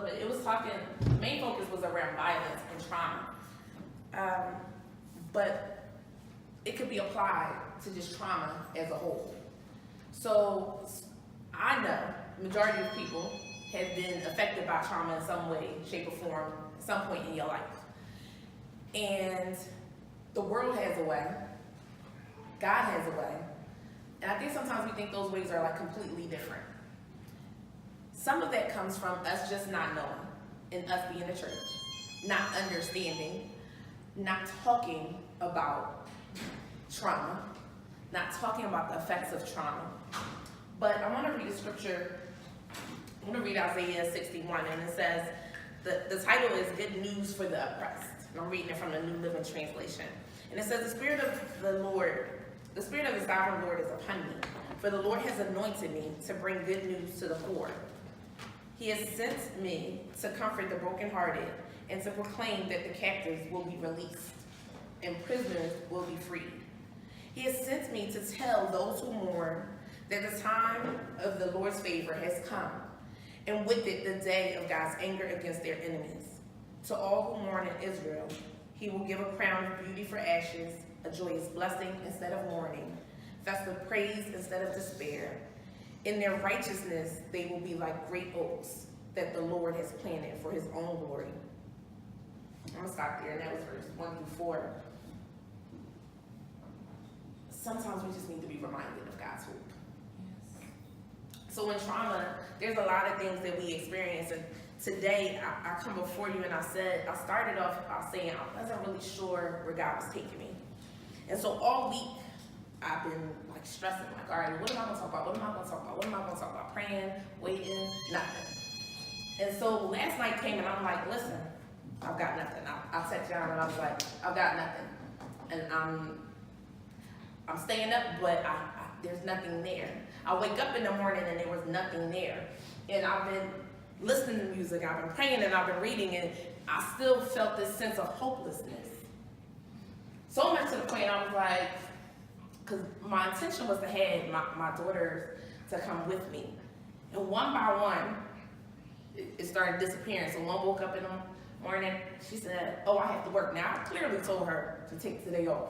but it was talking, the main focus was around violence and trauma. But it could be applied to just trauma as a whole. So I know majority of people have been affected by trauma in some way, shape, or form at some point in your life. And the world has a way. God has a way. And I think sometimes we think those ways are like completely different. Some of that comes from us just not knowing, and us being a church, not understanding, not talking about trauma, not talking about the effects of trauma. But I want to read a scripture. I'm going to read Isaiah 61, and it says, the title is Good News for the Oppressed. And I'm reading it from the New Living Translation. And it says, the Spirit of the Sovereign Lord is upon me, for the Lord has anointed me to bring good news to the poor. He has sent me to comfort the brokenhearted and to proclaim that the captives will be released and prisoners will be freed. He has sent me to tell those who mourn that the time of the Lord's favor has come, and with it the day of God's anger against their enemies. To all who mourn in Israel, he will give a crown of beauty for ashes, a joyous blessing instead of mourning, festive praise instead of despair. In their righteousness, they will be like great oaks that the Lord has planted for his own glory. I'm going to stop there, and that was verse 1 through 4. Sometimes we just need to be reminded of God's hope. Yes. So in trauma, there's a lot of things that we experience. And today, I come before you and I started off by saying I wasn't really sure where God was taking me. And so all week, I've been like stressing, like, all right, what am I gonna talk about? What am I gonna talk about? What am I gonna talk about? Praying, waiting, nothing. And so last night came and I'm like, listen, I've got nothing. I texted John and I was like, I've got nothing. And I'm staying up, but there's nothing there. I wake up in the morning and there was nothing there. And I've been listening to music, I've been praying, and I've been reading, and I still felt this sense of hopelessness. So much to the point I was like, because my intention was to have my daughters to come with me. And one by one, it started disappearing. So one woke up in the morning, she said, oh, I have to work. Now, I clearly told her to take today off.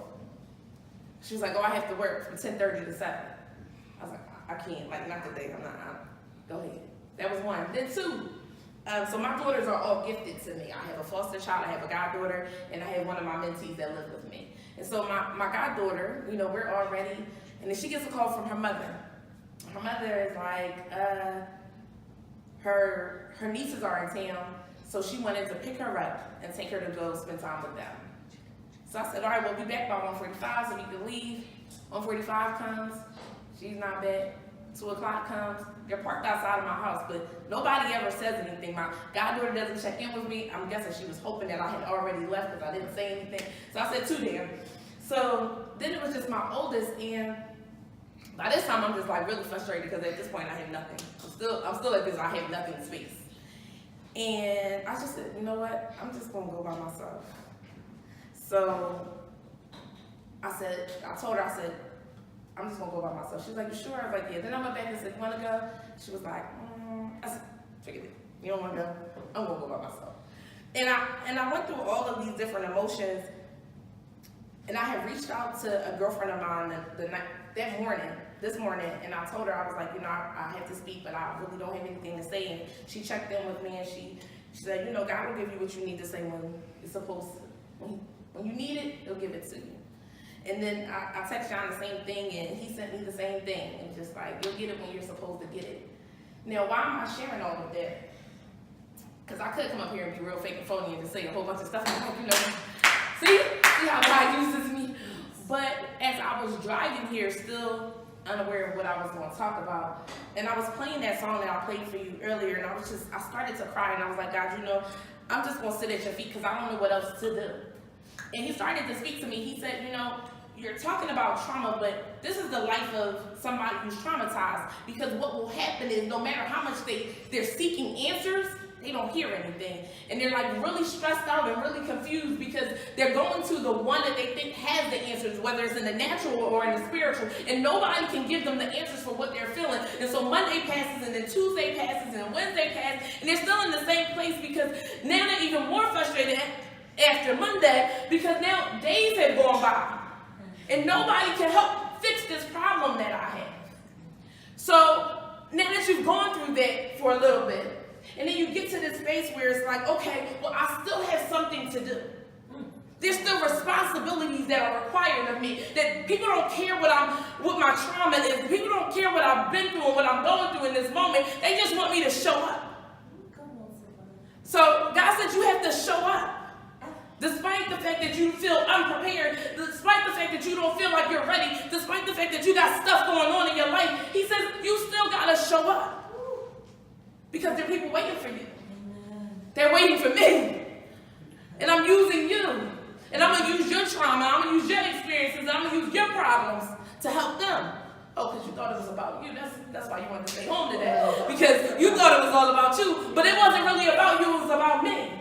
She was like, oh, I have to work from 10:30 to 7. I was like, I can't, like, not today, go ahead. That was one. Then two, so my daughters are all gifted to me. I have a foster child, I have a goddaughter, and I have one of my mentees that live with me. And so my goddaughter, we're all ready, and then she gets a call from her mother. Her mother is like, her nieces are in town, so she wanted to pick her up and take her to go spend time with them. So I said, all right, we'll be back by 1:45 so we can leave. 1:45 comes, she's not back. 2 o'clock comes, they're parked outside of my house, but nobody ever says anything. My goddaughter doesn't check in with me. I'm guessing she was hoping that I had already left because I didn't say anything. So I said 2 there. So then it was just my oldest, and by this time I'm just like really frustrated because at this point I have nothing. I'm still at this I have nothing space. And I just said, you know what? I'm just gonna go by myself. So I told her, I'm just gonna go by myself. She was like, you sure? I was like, yeah. Then I went back and said, you wanna go? She was like, I said, forget it. You don't wanna go? I'm gonna go by myself. And I went through all of these different emotions, and I had reached out to a girlfriend of mine this morning, and I told her, I was like, I have to speak, but I really don't have anything to say. And she checked in with me, and she said, God will give you what you need to say when it's supposed to. When you need it, he'll give it to you. And then I texted John the same thing, and he sent me the same thing. And just like, you'll get it when you're supposed to get it. Now, why am I sharing all of that? Because I could come up here and be real fake and phony and just say a whole bunch of stuff. See how God uses me? But as I was driving here, still unaware of what I was going to talk about, and I was playing that song that I played for you earlier, and I started to cry, and I was like, God, I'm just going to sit at your feet because I don't know what else to do. And he started to speak to me. He said, you're talking about trauma, but this is the life of somebody who's traumatized, because what will happen is no matter how much they're seeking answers, they don't hear anything. And they're like really stressed out and really confused because they're going to the one that they think has the answers, whether it's in the natural or in the spiritual. And nobody can give them the answers for what they're feeling. And so Monday passes, and then Tuesday passes, and Wednesday passes, and they're still in the same place because now they're even more frustrated after Monday because now days have gone by. And nobody can help fix this problem that I have. So now that you've gone through that for a little bit, and then you get to this space where it's like, okay, well, I still have something to do. There's still responsibilities that are required of me. That people don't care what my trauma is. People don't care what I've been through and what I'm going through in this moment. They just want me to show up. So God said you have to show up. Despite the fact that you feel unprepared, despite the fact that you don't feel like you're ready, despite the fact that you got stuff going on in your life, he says you still got to show up. Because there are people waiting for you. They're waiting for me. And I'm using you. And I'm going to use your trauma, I'm going to use your experiences, and I'm going to use your problems to help them. Oh, because you thought it was about you. That's why you wanted to stay home today. Because you thought it was all about you. But it wasn't really about you, it was about me.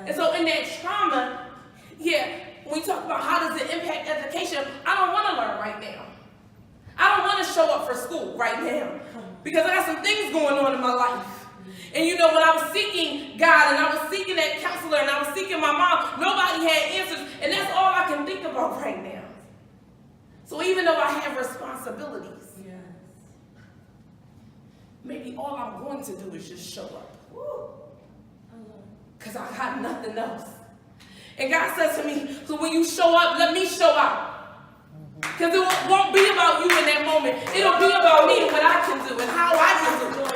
And so in that trauma, when we talk about how does it impact education, I don't want to learn right now. I don't want to show up for school right now because I got some things going on in my life. And you know, when I was seeking God and I was seeking that counselor and I was seeking my mom, nobody had answers. And that's all I can think about right now. So even though I have responsibilities, maybe all I'm going to do is just show up. Because I got nothing else. And God says to me, so when you show up, let me show out. Because it won't be about you in that moment. It'll be about me and what I can do and how I can do it.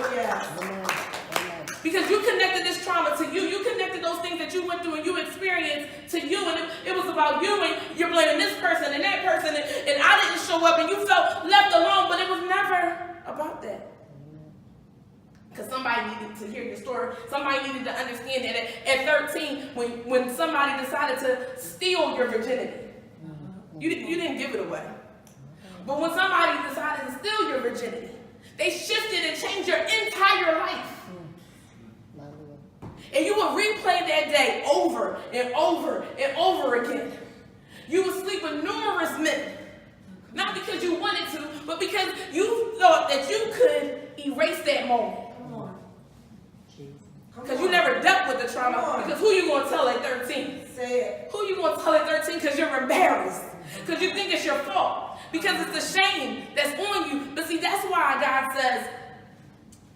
Because you connected this trauma to you. You connected those things that you went through and you experienced to you. And it was about you and you're blaming this person and that person. And I didn't show up and you felt left alone. But it was never about that. Because somebody needed to hear your story. Somebody needed to understand that at 13, when somebody decided to steal your virginity, you didn't give it away. But when somebody decided to steal your virginity, they shifted and changed your entire life. And you would replay that day over and over and over again. You would sleep with numerous men. Not because you wanted to, but because you thought that you could erase that moment. Because you never dealt with the trauma. Because who you going to tell at 13? Say it. Who you going to tell at 13 because you're embarrassed? Because you think it's your fault. Because it's the shame that's on you. But see, that's why God says,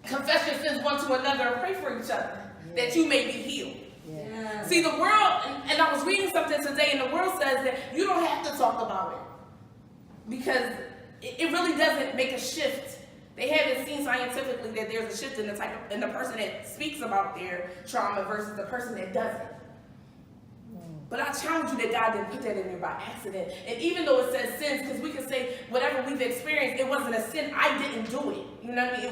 confess your sins one to another and pray for each other. That you may be healed. Yeah. See, the world, and I was reading something today, and the world says that you don't have to talk about it. Because it really doesn't make a shift. They haven't seen scientifically that there's a shift in the person that speaks about their trauma versus the person that doesn't. But I challenge you that God didn't put that in there by accident. And even though it says sins, because we can say whatever we've experienced, it wasn't a sin. I didn't do it. You know what I mean?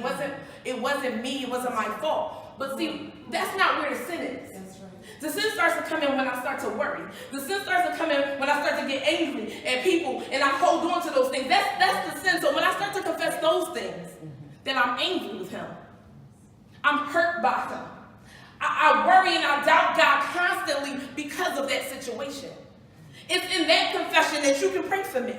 It wasn't me. It wasn't my fault. But see, that's not where the sin is. That's right. The sin starts to come in when I start to worry. The sin starts to come in when I start to get angry at people and I hold on to those things. That's the sin. So when I start to confess those things, then I'm angry with him. I'm hurt by him. I worry and I doubt God constantly because of that situation. It's in that confession that you can pray for me.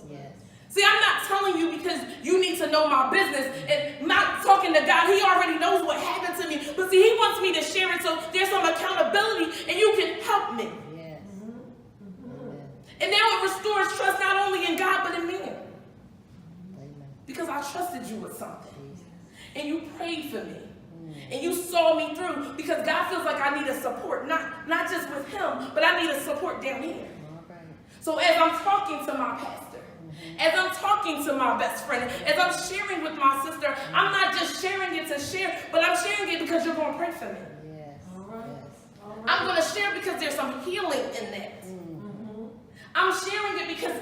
Yes. See, I'm not telling you because you need to know my business and not talking to God. He already knows what happened to me. But see, he wants me to share it so there's some accountability and you can help me. Yes. And now it restores trust not only in God but in man. Because I trusted you with something. And you prayed for me. And you saw me through because God feels like I need a support, not just with him, but I need a support down here. So as I'm talking to my pastor, as I'm talking to my best friend, as I'm sharing with my sister, I'm not just sharing it to share, but I'm sharing it because you're going to pray for me. Yes. All right. I'm going to share because there's some healing in that. I'm sharing it because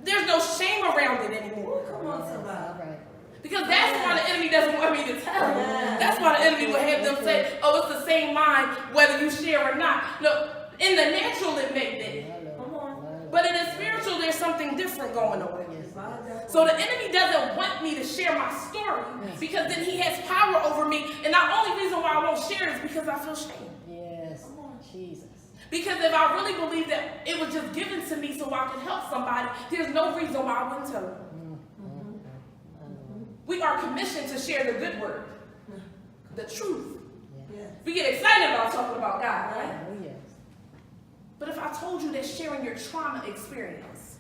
there's no shame around it anymore. Come on, somebody. Because that's why the enemy doesn't want me to tell you. That's why the enemy will have them say, oh, it's the same mind whether you share or not. No, in the natural it may be. But in the spiritual there's something different going on. So the enemy doesn't want me to share my story because then he has power over me. And the only reason why I I feel shame. Yes. Jesus. Because if I really believe that it was just given to me so I could help somebody, there's no reason why I wouldn't tell them. We are commissioned to share the good word, the truth. Yes. We get excited about talking about God, right? Oh, yes. But if I told you that sharing your trauma experience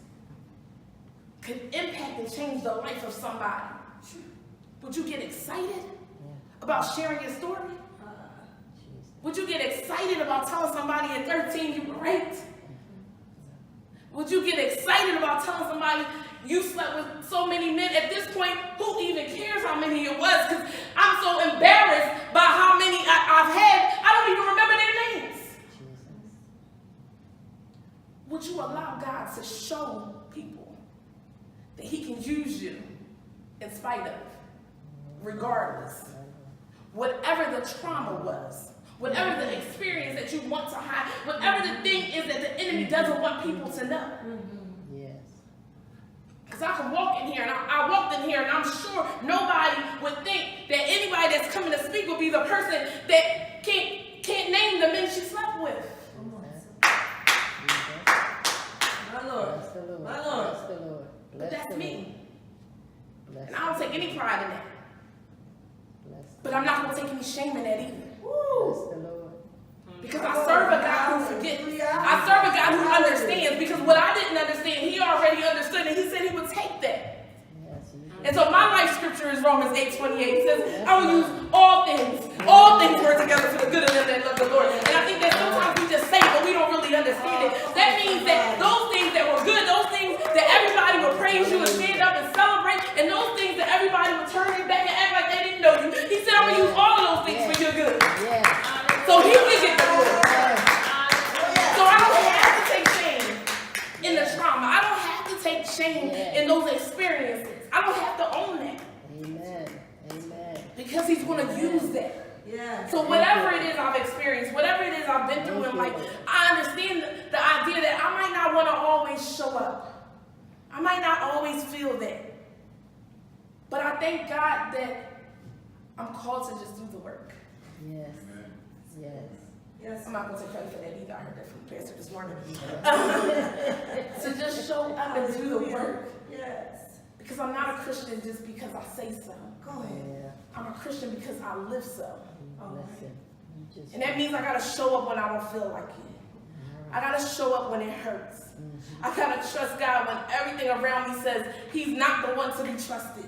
could impact and change the life of somebody, would you get excited about sharing your story? Would you get excited about telling somebody at 13 you were raped? Would you get excited about telling somebody you slept with so many men? At this point, who even cares how many it was? Because I'm so embarrassed by how many I've had, I don't even remember their names. Would you allow God to show people that he can use you in spite of, regardless, whatever the trauma was? Whatever the experience that you want to hide, whatever the thing is that the enemy doesn't want people to know. Yes. Because I can walk in here, and I walked in here, and I'm sure nobody would think that anybody that's coming to speak will be the person that can't name the men she slept with. My Lord. Bless the Lord. My Lord. Bless the Lord. But that's me. Bless and I don't take any pride in that. But I'm not going to take any shame in that either. Bless the Lord. Because I serve a God who forgets. I serve a God who understands. Because what I didn't understand, he already understood. And he said he would take that. Yes, and so my life scripture is Romans 8:28. It says, I will use all things. All things work together for the good of them that love the Lord. And I think that sometimes we just say it, but we don't really understand it. That means that those things that were good, those things that everybody would praise you and stand up and celebrate, and those things that everybody would turn their back and act like they didn't know you. He said, I'm going to use all of those things for your good. Yes. So he will get the glory. So I don't have to take shame in the trauma. I don't have to take shame in those experiences. I don't have to own that. Amen. Amen. Because he's going to use that. Yeah. So whatever it is I've experienced, whatever it is I've been through in life, I understand the idea that I might not want to always show up. I might not always feel that. But I thank God that I'm called to just do the work. Yes. Yes. Yes. I'm not going to take credit for that either. I heard that from the pastor this morning. To just show up and do the work. Yes. Because I'm not a Christian just because I say so. Go ahead. Yeah. I'm a Christian because I live so. Listen. And that means I got to show up when I don't feel like it. I got to show up when it hurts. I got to trust God when everything around me says he's not the one to be trusted.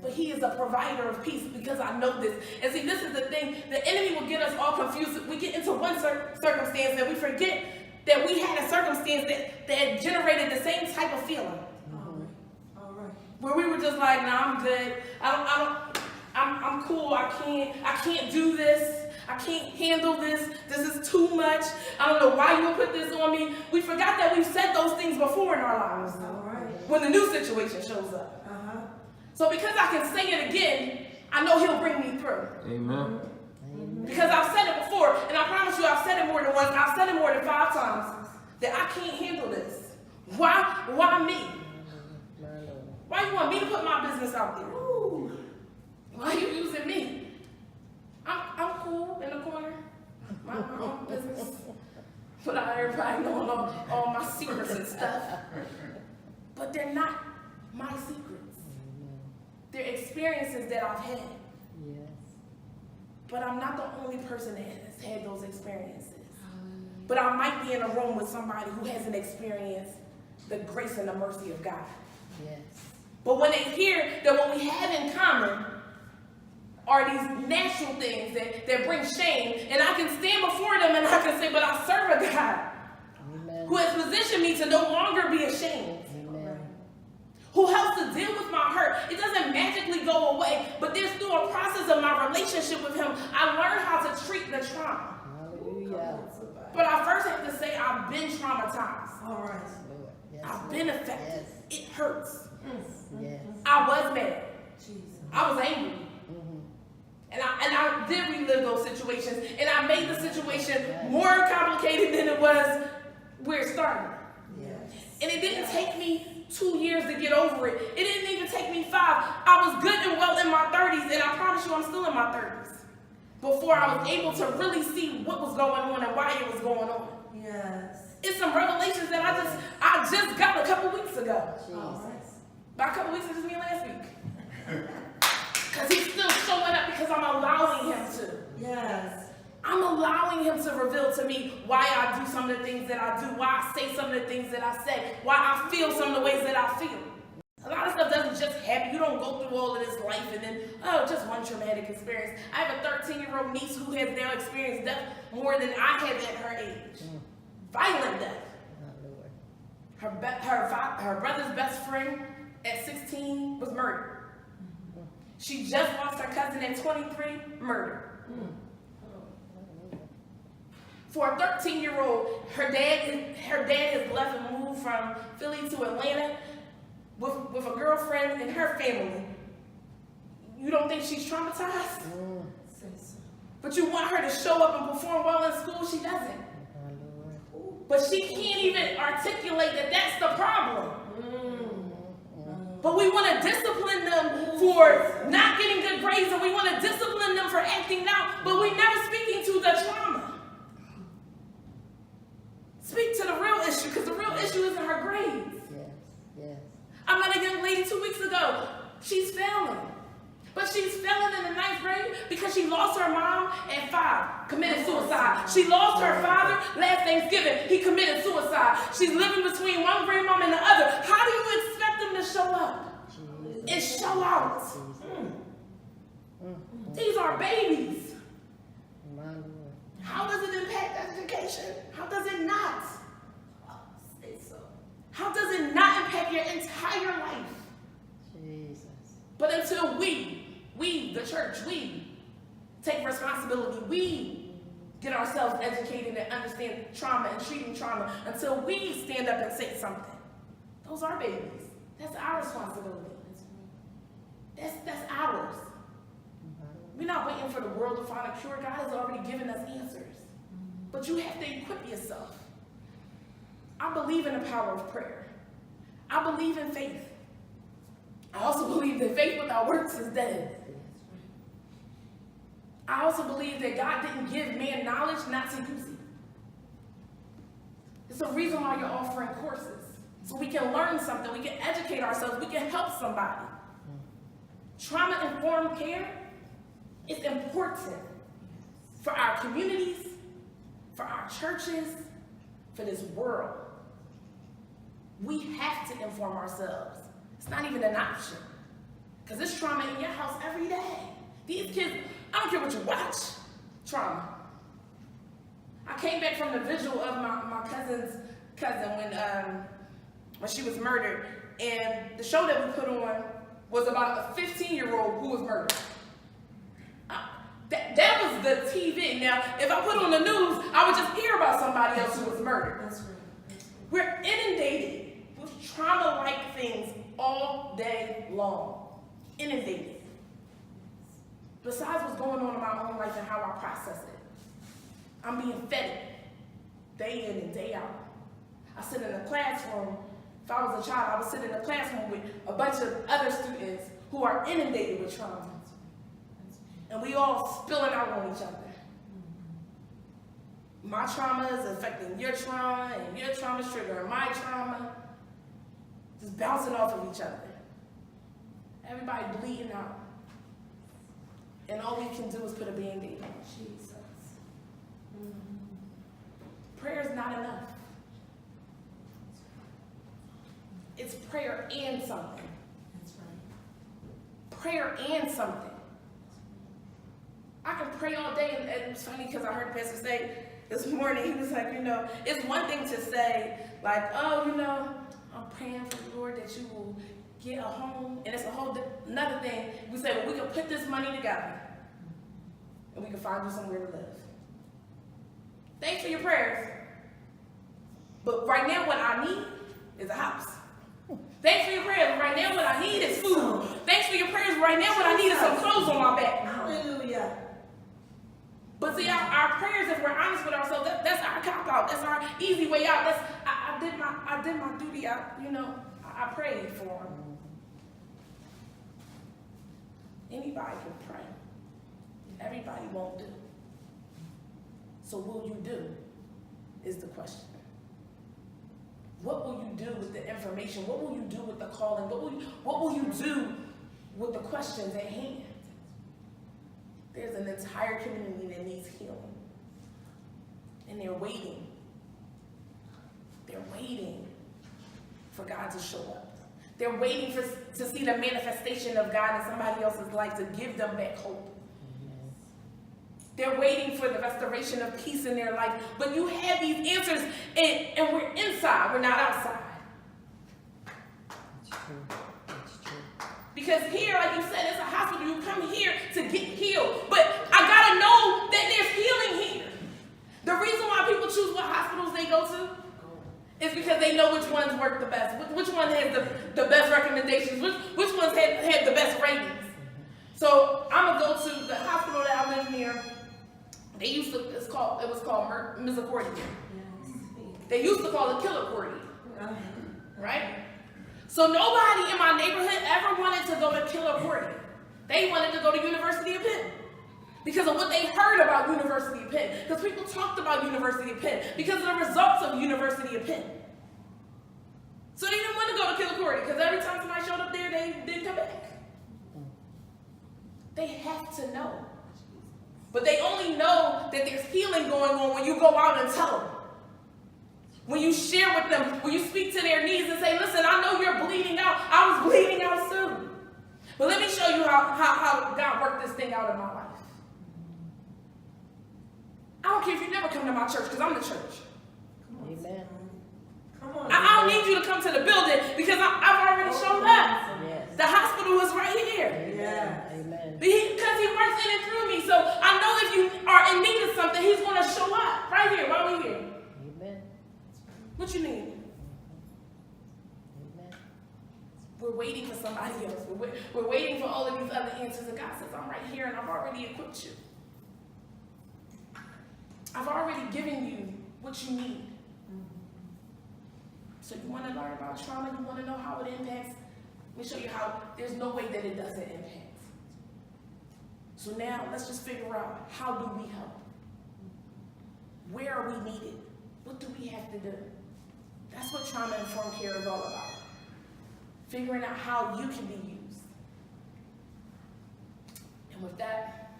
But he is a provider of peace because I know this. And see, this is the thing. The enemy will get us all confused. We get into one circumstance and we forget that we had a circumstance that generated the same type of feeling. All right. Where we were just like, nah, I'm good. I'm cool. I can't do this. I can't handle this. This is too much. I don't know why you would put this on me. We forgot that we've said those things before in our lives. All right. When the new situation shows up. So because I can say it again, I know he'll bring me through. Amen. Because I've said it before, and I promise you I've said it more than once. I've said it more than 5 times. That I can't handle this. Why me? Why you want me to put my business out there? Ooh. Why are you using me? I'm cool in the corner. My own business. Without everybody knowing all my secrets and stuff. But they're not my secrets. They're experiences that I've had. Yes. But I'm not the only person that has had those experiences. But I might be in a room with somebody who hasn't experienced the grace and the mercy of God. Yes. But when they hear that what we have in common are these natural things that bring shame, and I can stand before them and I can say, but I serve a God who has positioned me to no longer be ashamed. Who helps to deal with my hurt. It doesn't magically go away, but there's through a process of my relationship with him, I learned how to treat the trauma. Hallelujah. But I first have to say I've been traumatized. All right. Yes, I've been affected. Yes. It hurts. Yes. I was mad. Jesus. I was angry. And I did relive those situations, and I made the situation more complicated than it was where it started. Yes. And it didn't take me 2 years to get over it. It didn't even take me 5. I was good and well in my 30s, and I promise you I'm still in my 30s. before I was able to really see what was going on and why it was going on. Yes. It's some revelations that I just got a couple weeks ago. Jesus. By a couple weeks, it just mean last week. Because he's still showing up because I'm allowing him to. Yes. I'm allowing him to reveal to me why I do some of the things that I do, why I say some of the things that I say, why I feel some of the ways that I feel. A lot of stuff doesn't just happen. You don't go through all of this life and then, oh, just one traumatic experience. I have a 13-year-old niece who has now experienced death more than I have at her age. Violent death. Her brother's best friend at 16 was murdered. She just lost her cousin at 23, murdered. For a 13-year-old, her dad has left and moved from Philly to Atlanta with a girlfriend and her family. You don't think she's traumatized? But you want her to show up and perform well in school, she doesn't. But she can't even articulate that that's the problem. But we want to discipline them for not getting good grades, and we want to discipline them for acting out, but we're never speaking to the trauma. Speak to the real issue, because the real issue isn't her grades. Yes. I met a young lady 2 weeks ago. She's failing. But she's failing in the 9th grade because she lost her mom at 5, committed suicide. She lost her father last Thanksgiving. He committed suicide. She's living between one grandmom and the other. How do you expect them to show up and show out? These are babies. How does it impact education? How does it not? Say so. How does it not impact your entire life? Jesus. But until we, the church, we take responsibility, we get ourselves educated and understand trauma and treating trauma, until we stand up and say something. Those are babies. That's our responsibility. That's ours. We're not waiting for the world to find a cure. God has already given us answers. But you have to equip yourself. I believe in the power of prayer. I believe in faith. I also believe that faith without works is dead. I also believe that God didn't give man knowledge not to use it. It's the reason why you're offering courses. So we can learn something, we can educate ourselves, we can help somebody. Trauma-informed care is important for our communities, for our churches, for this world. We have to inform ourselves. It's not even an option. Because there's trauma in your house every day. These kids, I don't care what you watch, trauma. I came back from the vigil of my cousin's cousin when she was murdered. And the show that we put on was about a 15-year-old who was murdered. That was the TV. Now, if I put on the news, I would just hear about somebody else who was murdered. That's right. We're inundated with trauma-like things all day long. Inundated. Besides what's going on in my own life and how I process it, I'm being fed it day in and day out. I sit in a classroom. If I was a child, I would sit in a classroom with a bunch of other students who are inundated with trauma. And we all spilling out on each other. My trauma is affecting your trauma, and your trauma is triggering my trauma. Just bouncing off of each other. Everybody bleeding out. And all we can do is put a Band-Aid on. Jesus. Prayer is not enough. It's prayer and something. That's right. Prayer and something. I can pray all day, and it's funny because I heard the pastor say this morning, he was like, it's one thing to say, like, oh, I'm praying for the Lord that you will get a home, and it's a whole another thing. We say, well, we can put this money together, and we can find you somewhere to live. Thanks for your prayers, but right now what I need is a house. Thanks for your prayers. Right now what I need is food. Thanks for your prayers. Right now what I need is some clothes on my back. Hallelujah. But see, our prayers, if we're honest with ourselves, that's our cop-out. That's our easy way out. I did my duty. I prayed for them. Anybody can pray. Everybody somebody won't do. So will you do is the question. What will you do with the information? What will you do with the calling? What will you do with the questions at hand? There's an entire community that needs healing. And they're waiting. They're waiting for God to show up. They're waiting to see the manifestation of God in somebody else's life to give them back hope. They're waiting for the restoration of peace in their life. But you have these answers, and we're inside. We're not outside. It's true. It's true. Because here, like you said, it's a hospital. You come here to get healed. But I got to know that there's healing here. The reason why people choose what hospitals they go to is because they know which ones work the best. Which one has the best recommendations. Which ones have the best ratings. So I'm going to go to the hospital that I live near. It was called Misericordia. They used to call it Killicordia. Right? So nobody in my neighborhood ever wanted to go to Killicordia. They wanted to go to University of Penn. Because of what they heard about University of Penn. Because people talked about University of Penn. Because of the results of University of Penn. So they didn't want to go to Killicordia. Because every time somebody showed up there, they didn't come back. They have to know. But they only know that there's healing going on when you go out and tell them. When you share with them, when you speak to their needs and say, listen, I know you're bleeding out. I was bleeding out soon. But let me show you how God worked this thing out in my life. I don't care if you never come to my church, because I'm the church. Amen. Come on. I don't need you to come to the building because I've already shown up. Yes. The hospital is right here. Yes. Amen. Because he works in and through me. So I know if you are in need of something, he's going to show up right here while we're here. Amen. What you need? Amen. We're waiting for somebody else. We're waiting for all of these other answers. And God says, I'm right here and I've already equipped you. I've already given you what you need. So you want to learn about trauma, you want to know how it impacts. Let me show you how there's no way that it doesn't impact. So now let's just figure out, how do we help? Where are we needed? What do we have to do? That's what trauma-informed care is all about. Figuring out how you can be used. And with that,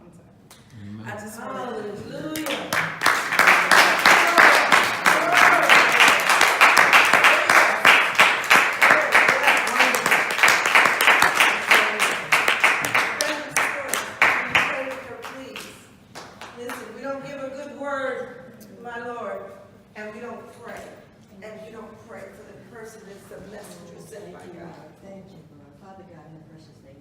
I'm sorry. I just want to... Hallelujah. Person is the messenger sent by God. Thank you, Lord. Father God, in the precious name